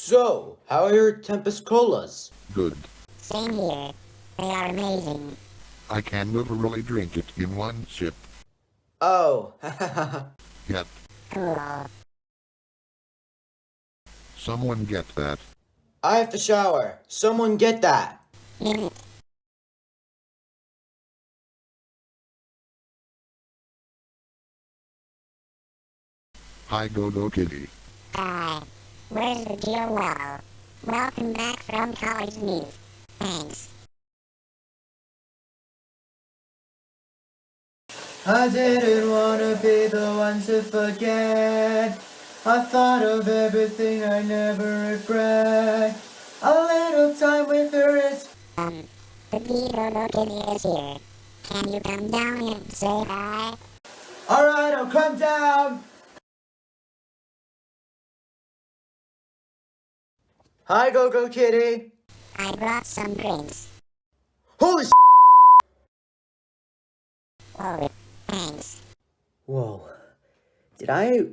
So, how are your Tempest Colas? Good. Same here. They are amazing. I can literally drink it in one sip. Oh, Yep. Cool. Someone get that. I have to shower. Someone get that. Minute. Hi Go Kitty. Hi. Where's the dear Wallow? Welcome back from college leave. Thanks. I didn't wanna be the one to forget. I thought of everything I never regret. A little time with her is... The Beetle Kitty is here. Can you come down and say hi? Alright, I'll come down. Hi, Go Kitty. I brought some drinks. Holy s***! Oh, thanks. Whoa. Did I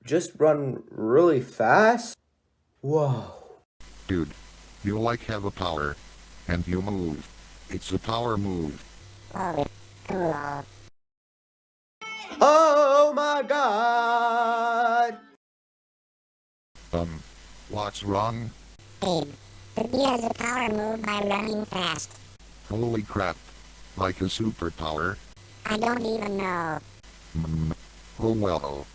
just run really fast? Whoa. Dude, you like have a power. And you move. It's a power move. Oh, cool. Oh my god! What's wrong? Babe, the bee has a power move by running fast. Holy crap. Like a superpower? I don't even know. Oh well.